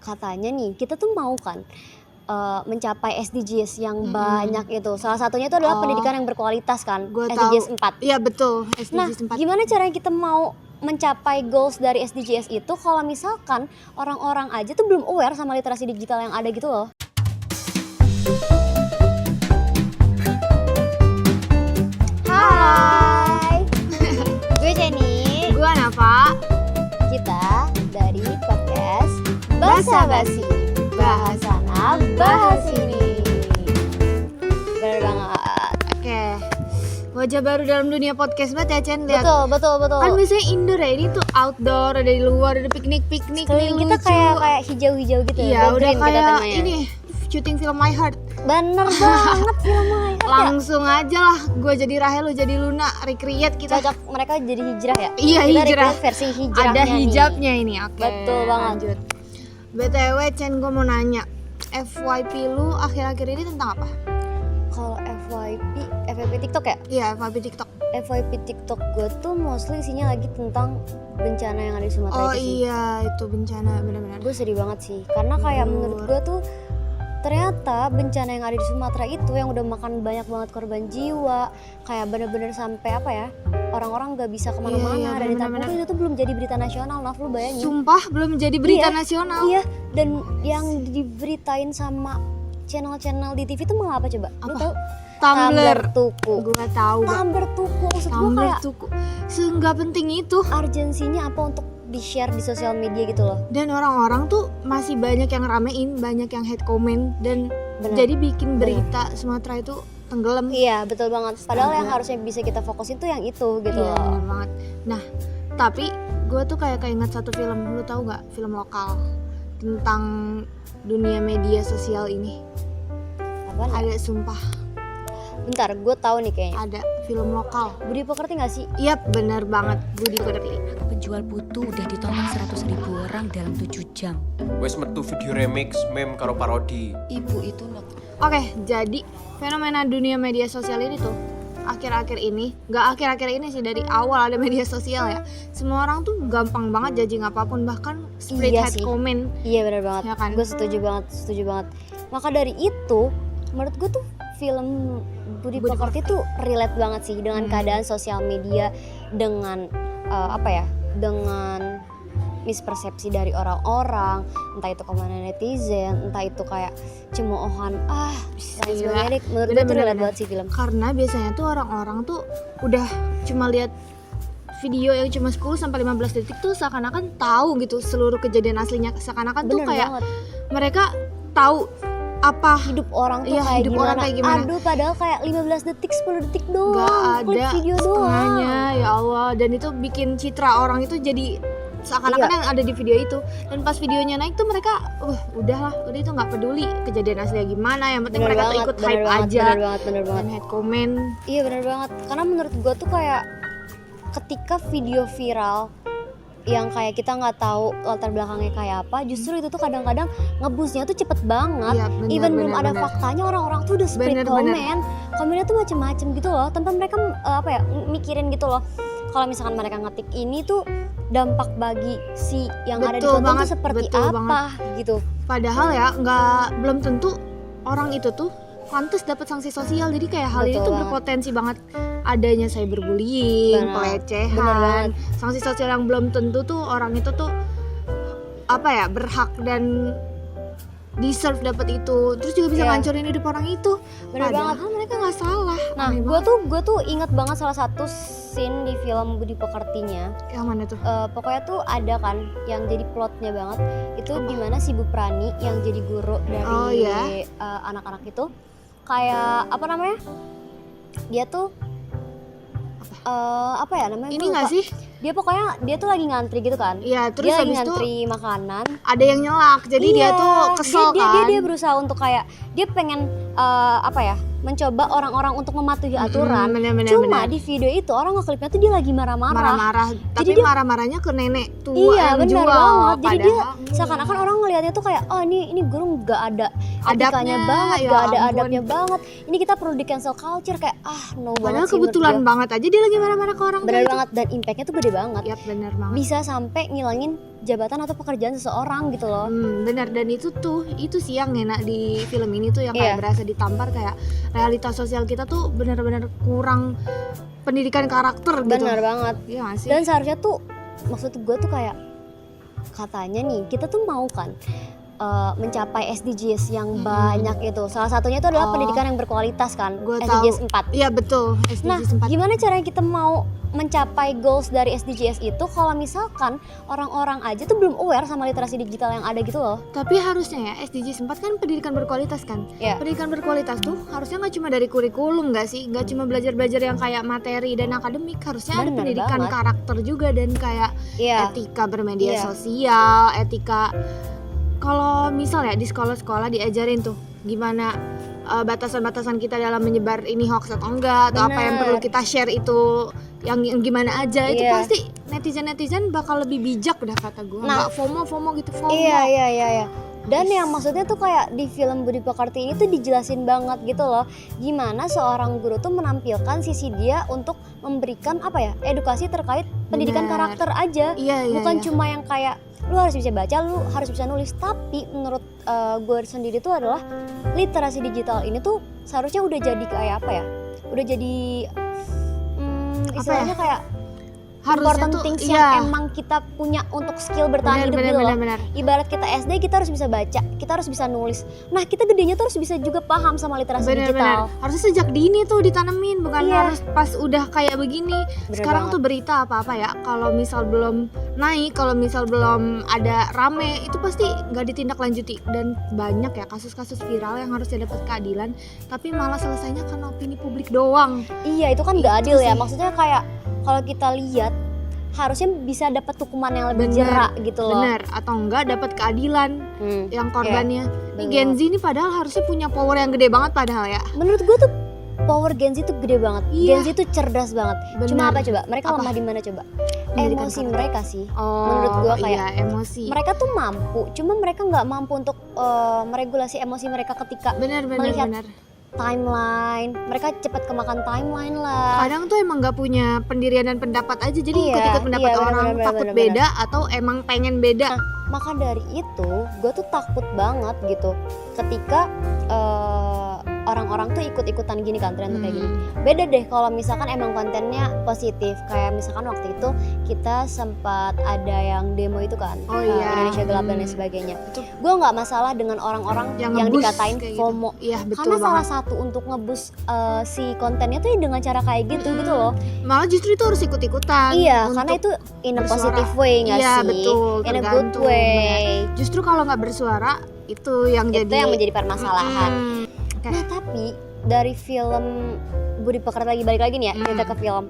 katanya nih kita tuh mau kan mencapai SDGs yang banyak itu. Salah satunya itu adalah pendidikan yang berkualitas kan. Gua SDGs tahu. 4. Iya betul, SDGs 4. Nah, gimana caranya kita mau mencapai goals dari SDGs itu kalau misalkan orang-orang aja tuh belum aware sama literasi digital yang ada gitu loh. Hai, gue Jenny. Gue Nafa. Kita dari podcast Basa Basi. Bahas sana, bahas sini. Bener banget. Oke. Wajah baru dalam dunia podcast banget ya Chen. Lihat. Betul. Kan biasanya indoor ya, ini tuh outdoor, ada di luar, ada piknik-piknik. Sekeliling kita kayak hijau-hijau gitu. Iya, udah green kita kayak temanya. ini syuting film My Heart. Bener banget film My Heart ya. Langsung aja lah, gue jadi Rahel, lu jadi Luna, recreate kita. Cocok mereka jadi hijrah ya? Iya, Kita hijrah. recreate versi hijrahnya Ada nih. hijabnya ini, oke. Betul banget. Lanjut. BTW Chen, gue mau nanya, FYP lu akhir-akhir ini tentang apa? Kalau FYP TikTok ya? Iya, FYP TikTok. FYP TikTok gue tuh mostly isinya lagi tentang bencana yang ada di Sumatera Oh itu sih. iya, itu bencana benar-benar. Gue sedih banget sih, karena kayak menurut gue tuh ternyata bencana yang ada di Sumatera itu yang udah makan banyak banget korban jiwa, kayak bener-bener sampai apa ya, orang-orang gak bisa kemana-mana. Iya, dan ditambah bener-bener. itu tuh belum jadi berita nasional, Naf, lu bayangin. Sumpah belum jadi berita Iya, nasional. Iya, dan yang diberitain sama channel-channel di TV itu malah apa coba? Lu Apa? tau? Tumblr. Tuku. Gue tahu. Tumblr Tuku, maksud gue Tumblr kayak tuh seenggak penting itu. urgensinya apa untuk di-share di sosial media gitu loh. Dan orang-orang tuh masih banyak yang ramein, banyak yang hate comment dan Bener. jadi bikin berita Sumatera itu tenggelam. Iya, betul banget. Padahal Astaga. yang harusnya bisa kita fokusin tuh yang itu gitu Iya, loh. bener banget. Nah, tapi gue tuh kayak ingat satu film, lu tahu nggak? Film lokal tentang dunia media sosial ini. Apaan ya? Ada, sumpah, Bentar, gue tahu nih kayaknya. ada film lokal. Budi Pekerti nggak sih? Yap, bener banget, Budi Pekerti. Penjual putu udah ditonton 100.000 orang dalam 7 jam. Wes metu video remix, meme karo parodi. Ibu itu nok. Oke, jadi fenomena dunia media sosial ini tuh akhir-akhir ini, nggak akhir-akhir ini sih, dari awal ada media sosial ya. Semua orang tuh gampang banget judging apapun, bahkan spread Iya hate sih. comment. Iya benar banget. Ya kan? Gue setuju banget. Maka dari itu, menurut gue tuh film Budi Pekerti tuh relate banget sih dengan keadaan sosial media, dengan dengan mispersepsi dari orang-orang, entah itu kemana netizen, entah itu kayak cemoohan lain sebagainya. Menurut gue tuh relate banget sih film. Karena biasanya tuh orang-orang tuh udah cuma lihat video yang cuma 10 sampai 15 detik tuh seakan-akan tahu gitu seluruh kejadian aslinya, seakan-akan tuh Bener kayak banget. mereka tahu apa Hidup orang tuh Iya, kayak hidup gimana. orang kayak gimana. Aduh, padahal kayak 15 detik, 10 detik nggak doang, klik ada video doang. setengahnya, ya Allah. Dan itu bikin citra orang itu jadi seakan-akan Iya. yang ada di video itu. Dan pas videonya naik tuh mereka udah itu nggak peduli kejadian aslinya gimana, yang penting mereka tuh ikut hype aja Bener banget. dan hate comment. Iya bener banget, karena menurut gue tuh kayak ketika video viral yang kayak kita nggak tahu latar belakangnya kayak apa, justru itu tuh kadang-kadang ngebusnya tuh cepet banget. Iya, bener, Even belum bener, ada bener. faktanya, orang-orang tuh udah spread Bener, komennya tuh macem-macem gitu loh, tanpa mereka mikirin gitu loh. Kalau misalkan mereka ngetik ini tuh dampak bagi si yang ada di Betul konten banget, tuh seperti betul apa gitu. Padahal ya belum tentu orang itu tuh pantas dapat sanksi sosial. Jadi kayak hal ini Betul tuh banget. berpotensi banget adanya cyberbullying, Bener pelecehan, banget. sanksi sosial yang belum tentu tuh orang itu tuh berhak dan deserve dapat itu. Terus juga bisa Iya. ngancurin hidup orang itu. Bener Padahal banget. mereka nggak salah. Nah, Aneh gue banget. tuh inget banget salah satu scene di film Budi Pekertinya. Yang mana tuh? Pokoknya tuh ada kan yang jadi plotnya banget itu gimana si Bu Prani yang jadi guru dari Oh, iya. anak-anak itu kayak apa namanya, dia tuh apa ya namanya, Ini gue nggak lupa. sih? Dia tuh lagi ngantri gitu kan. Iya, terus Dia lagi habis itu ngantri makanan. ada yang nyelak. Jadi dia Iya, tuh kesel kan. dia berusaha untuk kayak dia pengen mencoba orang-orang untuk mematuhi aturan. Bener-bener. Cuma di video itu orang ngeklipnya tuh dia lagi marah-marah. marah-marah, tapi dia- marah-marahnya ke nenek tua Iya yang benar jual. banget. Jadi dia Padahal seakan-akan orang ngelihatnya tuh kayak ini guru nggak ada etikanya Adabnya, banget, ya nggak ada ampun. adabnya banget. Ini kita perlu di cancel culture kayak no padahal banget sih kebetulan menurut banget aja dia lagi marah-marah ke orang gue. Bener tua itu. banget, dan impactnya tuh gede banget. Yap, bener banget. Bisa sampai ngilangin jabatan atau pekerjaan seseorang gitu loh. Benar, dan itu sih yang enak di film ini tuh, yang Iya. kayak berasa ditampar kayak realitas sosial kita tuh benar-benar kurang pendidikan karakter gitu. Benar banget. Iya nggak sih? Dan seharusnya tuh maksud gue tuh kayak katanya nih kita tuh mau kan mencapai SDGs yang banyak itu. Salah satunya itu adalah Oh. pendidikan yang berkualitas kan, Gua SDGs 4. Iya betul, Nah, SDGs 4. gimana caranya kita mau mencapai goals dari SDGs itu kalau misalkan orang-orang aja tuh belum aware sama literasi digital yang ada gitu loh. Tapi harusnya ya SDGs 4 kan pendidikan berkualitas kan. Iya. Pendidikan berkualitas tuh harusnya nggak cuma dari kurikulum nggak sih, nggak cuma belajar-belajar yang kayak materi dan akademik, harusnya ada Bener pendidikan banget. karakter juga dan kayak Iya. etika bermedia Iya. sosial, etika. Kalau misal ya di sekolah-sekolah diajarin tuh gimana batasan-batasan kita dalam menyebar ini hoax atau enggak, atau apa yang Bener. perlu kita share itu yang gimana aja, itu Iya. pasti netizen bakal lebih bijak dah kata gue. Nah. Nggak FOMO gitu, FOMO. Iya. Dan yang maksudnya tuh kayak di film Budi Pekerti ini tuh dijelasin banget gitu loh, gimana seorang guru tuh menampilkan sisi dia untuk memberikan apa ya, edukasi terkait pendidikan Bener. karakter aja. Iya, Bukan iya. cuma yang kayak lu harus bisa baca, lu harus bisa nulis. Tapi menurut gue sendiri tuh adalah literasi digital ini tuh seharusnya udah jadi kayak apa ya, udah jadi istilahnya kayak Harusnya important tuh things iya. yang emang kita punya untuk skill bertahan hidup gitu loh. benar. Ibarat kita SD kita harus bisa baca, kita harus bisa nulis. Nah kita gedenya tuh harus bisa juga paham sama literasi digital. Harusnya sejak dini tuh ditanemin, bukan Iya. harus pas udah kayak begini. Bener Sekarang banget. tuh berita apa-apa ya, kalau misal belum naik, kalau misal belum ada rame, itu pasti nggak ditindaklanjuti. Dan banyak ya kasus-kasus viral yang harusnya dapat keadilan, tapi malah selesainya karena opini publik doang. Iya itu kan nggak Itu adil ya. sih. Maksudnya kayak kalau kita lihat harusnya bisa dapat hukuman yang lebih Bener, jerak gitu loh. Bener, atau enggak dapat keadilan yang korbannya. Ini bener. Gen Z ini padahal harusnya punya power yang gede banget padahal ya. Menurut gue tuh power Gen Z tuh gede banget. Iya. Gen Z tuh cerdas banget. Bener. Cuma apa coba? Mereka Apa? lemah di mana coba? Pendidikan Emosi karakter. mereka sih. Oh, Menurut gua kayak iya, emosi. Mereka tuh mampu, cuma mereka nggak mampu untuk meregulasi emosi mereka ketika Bener. melihat timeline. Mereka cepat kemakan timeline lah. Kadang tuh emang nggak punya pendirian dan pendapat aja, jadi Iya, ikut-ikut pendapat iya, orang, bener, takut bener. beda atau emang pengen beda. Maka dari itu gue tuh takut banget gitu ketika orang-orang tuh ikut-ikutan gini kan, tren tuh kayak gini. Beda deh kalau misalkan emang kontennya positif, kayak misalkan waktu itu kita sempat ada yang demo itu kan, Oh iya. Indonesia Gelap dan lain sebagainya. Itu Gue nggak masalah dengan orang-orang yang nge-boost dikatain kayak gitu. FOMO. Iya betul Karena salah banget. satu untuk nge-boost si kontennya tuh ya dengan cara kayak gitu gitu loh. Malah justru itu harus ikut-ikutan. Iya, untuk karena itu in a bersuara. positive way nggak Iya, sih? betul, In a good tergantung, way. justru kalau nggak bersuara itu yang Itu jadi yang menjadi permasalahan. Oke. Nah tapi dari film Budi Pekerti, lagi balik lagi nih ya kita ke film.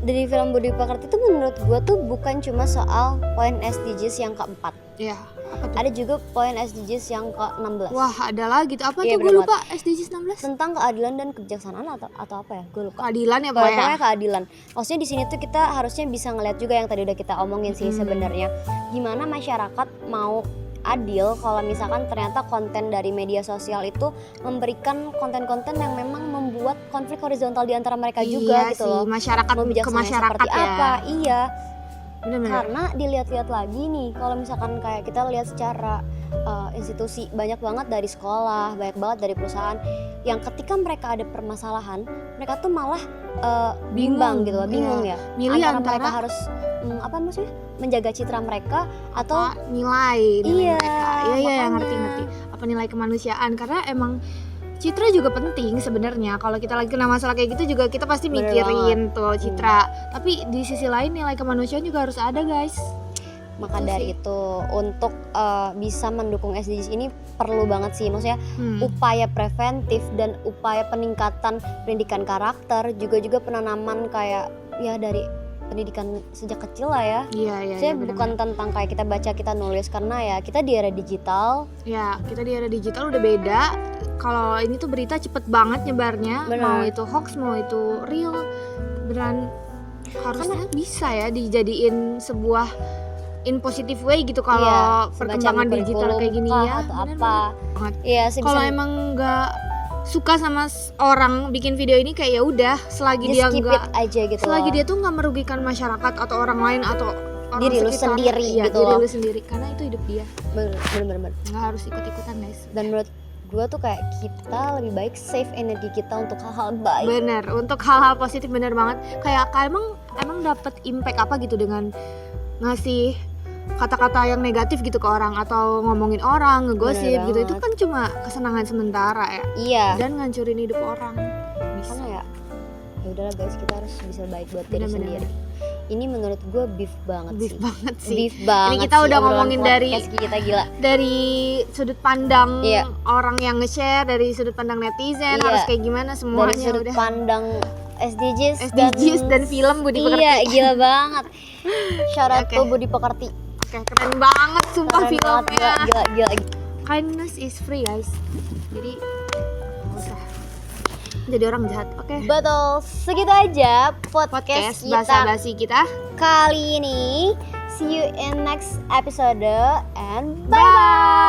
Dari film Budi Pekerti itu menurut gue tuh bukan cuma soal poin SDGs yang keempat. Iya, apa tuh? Ada juga poin SDGs yang ke-16. Wah, ada lagi tuh. Apa Iya, tuh gue bener lupa SDGs 16? Tentang keadilan dan kebijaksanaan atau apa ya? Gue lupa. Keadilan ya Pokoknya pokoknya. keadilan. Maksudnya di sini tuh kita harusnya bisa ngeliat juga yang tadi udah kita omongin sih sebenarnya. Gimana masyarakat mau adil kalau misalkan ternyata konten dari media sosial itu memberikan konten-konten yang memang membuat konflik horizontal di antara mereka juga Iya gitu sih, loh. masyarakat Mau ke bijaksana masyarakat seperti ya. apa? Iya. Bener-bener. Karena dilihat-lihat lagi nih, kalau misalkan kayak kita lihat secara institusi, banyak banget dari sekolah, banyak banget dari perusahaan yang ketika mereka ada permasalahan, mereka tuh malah bimbang gitu loh, bingung ya. Milih Antara mereka antara harus apa maksudnya? Menjaga citra mereka atau apa nilai Iya, mereka. Iya makanya. ngerti. Apa nilai kemanusiaan, karena emang citra juga penting sebenarnya. Kalau kita lagi kena masalah kayak gitu juga kita pasti Bener mikirin tuh citra. Tapi di sisi lain nilai kemanusiaan juga harus ada, guys. maka Itu dari sih. itu untuk bisa mendukung SDGs ini perlu banget sih, maksudnya Hmm. upaya preventif dan upaya peningkatan pendidikan karakter, juga penanaman kayak ya dari pendidikan sejak kecil lah ya. Iya, Saya bener-bener. bukan tentang kayak kita baca kita nulis, karena ya kita di era digital. Ya, kita di era digital udah beda. Kalau ini tuh berita cepet banget nyebarnya. Bener. Mau itu hoax, mau itu real. Beneran harusnya bisa ya dijadiin sebuah in positive way gitu kalau Iya, perkembangan semacam digital kayak gini kurikulum ya. kah atau Bener-bener apa. banget. Iya sih, Kalau bisa emang nggak suka sama orang bikin video ini kayak ya udah, selagi di dia skip nggak it aja gitu selagi loh. dia tuh nggak merugikan masyarakat atau orang lain atau orang Diri lu sekitar, sendiri iya, gitu diri loh. lu sendiri karena itu hidup dia, Bener. nggak harus ikut-ikutan guys. Dan menurut gue tuh kayak kita lebih baik save energi kita untuk hal-hal baik. Bener, untuk hal-hal positif bener banget. Kayak emang dapat impact apa gitu dengan ngasih kata-kata yang negatif gitu ke orang atau ngomongin orang, ngegosip Bener gitu. Itu banget. kan cuma kesenangan sementara ya. Iya. Dan ngancurin hidup orang. Bisa. Karena ya udahlah guys, kita harus bisa baik buat diri Bener-bener. sendiri. Ini menurut gue beef banget Beef sih. banget sih. Beef banget. Ini kita sih udah obrolan ngomongin dari- podcast kita gila. Dari sudut pandang Iya. orang yang nge-share, dari sudut pandang netizen, Iya. harus kayak gimana Dari semuanya sudut udah. pandang SDGs, SDGs dan film Budi Pekerti. Iya, gila banget. Shout out Oke. to Budi Pekerti. Oke, keren banget sumpah Keren banget, filmnya. gila. Kindness is free guys. Jadi nggak usah jadi orang jahat. Oke. Betul, segitu aja podcast Podcast kita basa-basi kita. kali ini. See you in next episode and bye. Bye.